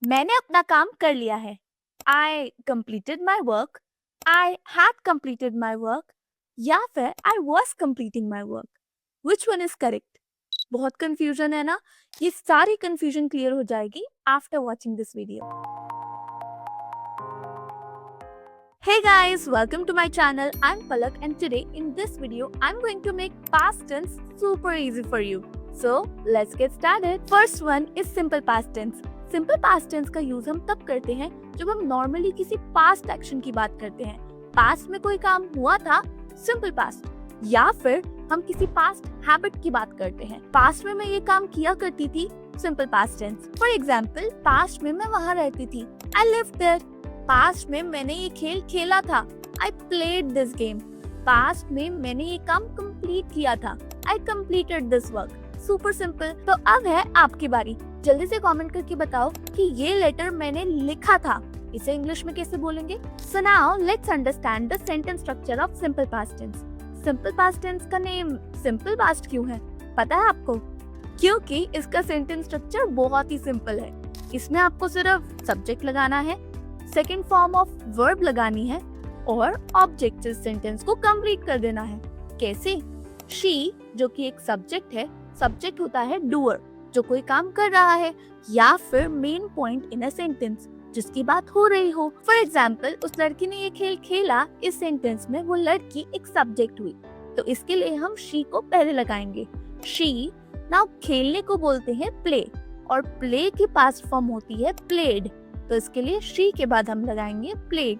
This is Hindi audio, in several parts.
मैंने अपना काम कर लिया है। I completed my work. I had completed my work. या फिर I was completing my work. Which one is correct? बहुत कंफ्यूजन है ना? ये सारी कंफ्यूजन क्लियर हो जाएगी after watching this video. Hey guys, welcome to my channel. I'm Palak and today in this video I'm going to make past tense super easy for you. So let's get started. First one is simple past tense. Simple past tense का यूज हम तब करते हैं जब हम नॉर्मली किसी पास्ट एक्शन की बात करते हैं। पास्ट में कोई काम हुआ था, सिंपल पास्ट, या फिर हम किसी पास्ट हैबिट की बात करते हैं। पास्ट में मैं ये काम किया करती थी, simple past tense. For example, past में मैं वहाँ रहती थी, आई लिव्ड देयर। पास्ट में मैंने ये खेल खेला था, I played this game. Past में मैंने ये काम कंप्लीट किया था, I completed this work. Super simple. तो अब है आपकी बारी। जल्दी से कमेंट करके बताओ कि ये लेटर मैंने लिखा था, इसे इंग्लिश में कैसे बोलेंगे। So now let's understand the sentence structure of simple past tense. Simple past tense का नेम सिंपल पास्ट क्यों है, पता है आपको? क्योंकि इसका सेंटेंस स्ट्रक्चर बहुत ही सिंपल है। इसमें आपको सिर्फ सब्जेक्ट लगाना है, सेकेंड फॉर्म ऑफ वर्ब लगानी है और ऑब्जेक्ट से सेंटेंस को कंप्लीट कर देना है। कैसे? शी जो कि एक सब्जेक्ट है, सब्जेक्ट होता है डूअर जो कोई काम कर रहा है, या फिर main point in a sentence जिसकी बात हो रही हो। फॉर एग्जाम्पल, उस लड़की ने ये खेल खेला, इस सेंटेंस में वो लड़की एक सब्जेक्ट हुई, तो इसके लिए हम शी को पहले लगाएंगे। शी। नाउ खेलने को बोलते हैं प्ले, और प्ले की पास्ट फॉर्म होती है प्लेड, तो इसके लिए शी के बाद हम लगाएंगे played.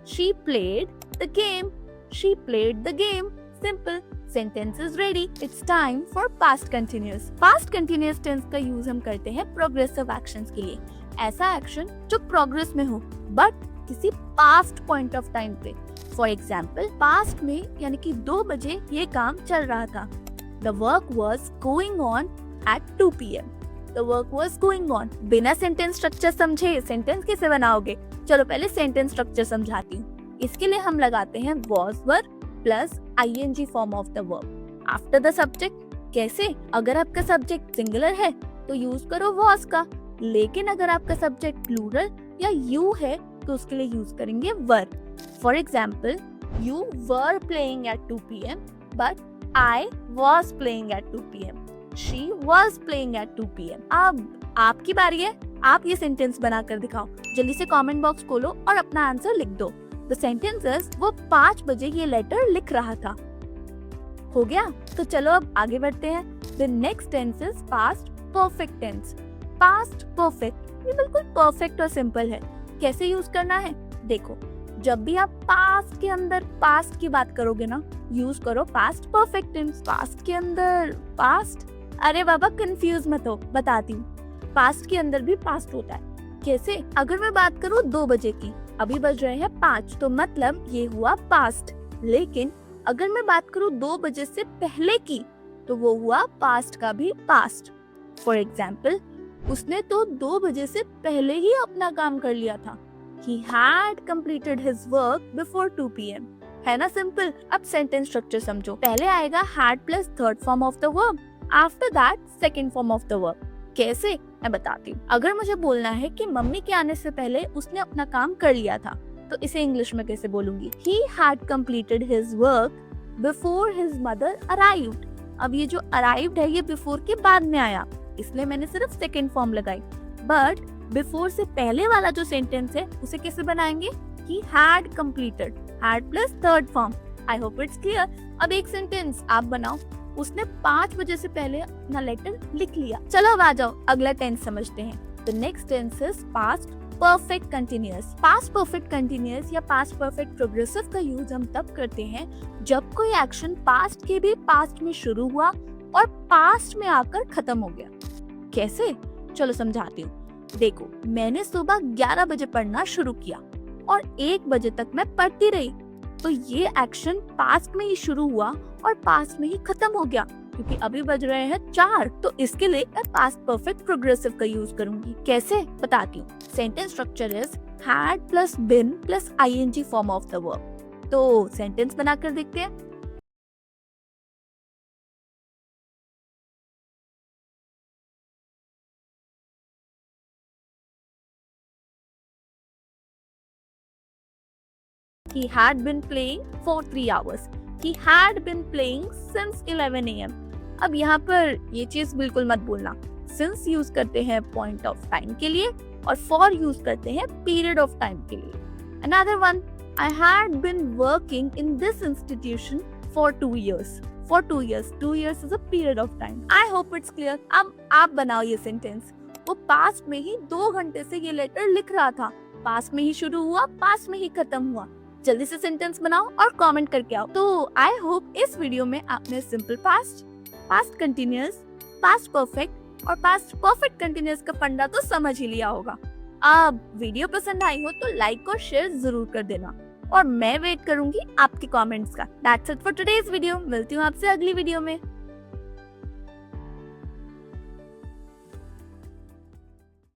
She played the game, she played the game. Simple. Sentence is ready. It's time for past continuous. Past continuous tense का यूज हम करते हैं प्रोग्रेसिव एक्शंस के लिए। ऐसा एक्शन जो प्रोग्रेस में हो बट किसी पास्ट पॉइंट ऑफ टाइम पे। फॉर एग्जाम्पल, पास्ट में यानी कि 2 बजे ये काम चल रहा था। The work was going on at 2 PM। The work was going on। बिना सेंटेंस स्ट्रक्चर समझे सेंटेंस कैसे बनाओगे? चलो पहले सेंटेंस स्ट्रक्चर समझाती हूँ। इसके लिए हम लगाते हैं was verb plus ing form of the verb after the subject. कैसे? अगर आपका सब्जेक्ट सिंगुलर है तो यूज करो was का, लेकिन अगर आपका सब्जेक्ट प्लूरल या you है तो उसके लिए यूज करेंगे were। For example, you were playing at 2 PM but I was playing at 2 PM। She was playing at 2 PM। अब आपकी बारी है, आप ये सेंटेंस बनाकर दिखाओ। जल्दी से कमेंट बॉक्स खोलो और अपना आंसर लिख दो। द सेंटेंस इज वो 5 बजे ये लेटर लिख रहा था। हो गया? तो चलो अब आगे बढ़ते हैं। The next tense is past perfect tense. Past perfect, ये बिल्कुल परफेक्ट और सिंपल है। कैसे यूज करना है? देखो, जब भी आप पास्ट के अंदर पास्ट की बात करोगे ना, यूज करो पास्ट परफेक्ट टेंस। पास्ट के अंदर पास्ट, अरे बाबा कंफ्यूज मत हो, बताती हूँ। पास्ट के अंदर भी पास्ट होता है। कैसे? अगर मैं बात करूँ 2 बजे की, अभी बज रहे हैं 5, तो मतलब ये हुआ पास्ट। लेकिन अगर मैं बात करूँ 2 बजे से पहले की, तो वो हुआ पास्ट का भी पास्ट। फॉर एग्जाम्पल, उसने तो 2 बजे से पहले ही अपना काम कर लिया था। He had completed his work before 2 PM। है ना सिंपल? अब सेंटेंस स्ट्रक्चर समझो। पहले आएगा had plus third form of the verb, after that second form of the verb. कैसे? मैं बताती हूँ। अगर मुझे बोलना है कि मम्मी के आने से पहले उसने अपना काम कर लिया था, तो इसे इंग्लिश में कैसे बोलूंगी? He had completed his work before his mother arrived। अब ये जो arrived है, ये before के बाद में आया, इसलिए मैंने सिर्फ सेकेंड फॉर्म लगाई। बट बिफोर से पहले वाला जो सेंटेंस है, उसे कैसे बनाएंगे? He had completed, had plus third form. I hope it's clear. अब एक सेंटेंस आप बनाओ। उसने 5 बजे से पहले अपना लेटर लिख लिया। चलो अब आ जाओ, अगला टेंस समझते हैं। The next tense is past perfect continuous. Past perfect continuous या पास्ट परफेक्ट प्रोग्रेसिव का यूज हम तब करते हैं जब कोई एक्शन पास्ट के भी पास्ट में शुरू हुआ और पास्ट में आकर खत्म हो गया। कैसे? चलो समझाती हूँ। देखो, मैंने सुबह 11 बजे पढ़ना शुरू किया और 1 बजे तक मैं पढ़ती रही, तो ये एक्शन पास्ट में ही शुरू हुआ और पास्ट में ही खत्म हो गया, क्योंकि अभी बज रहे हैं 4। तो इसके लिए मैं पास्ट परफेक्ट प्रोग्रेसिव का यूज करूंगी। कैसे? बताती हूँ। Sentence structure is had plus been plus ing form of the verb. तो सेंटेंस बनाकर देखते हैं। He had been playing for 3 hours. He had been playing since 11 a.m. अब यहाँ पर ये चीज बिल्कुल मत बोलना. Since यूज करते हैं point of time के लिए और for यूज करते हैं period of time के लिए. Another one, I had been working in this institution for 2 years. For 2 years. 2 years is a period of time. I hope it's clear. अब आप बनाओ ये सेंटेंस. वो पास्ट में ही 2 घंटे से ये लेटर लिख रहा था. पास्ट में ही शुरू हुआ, पास्ट में ही खत्म हुआ. जल्दी से सेंटेंस बनाओ और कमेंट करके आओ. तो आई होप इस वीडियो में आपने simple past, past continuous, past perfect और पास्ट परफेक्ट कंटिन्यूअस का फंडा तो समझ ही लिया होगा. अब वीडियो पसंद आई हो तो लाइक और शेयर जरूर कर देना और मैं वेट करूंगी आपके कमेंट्स का. That's it for today's video. मिलती हूँ आपसे अगली वीडियो में.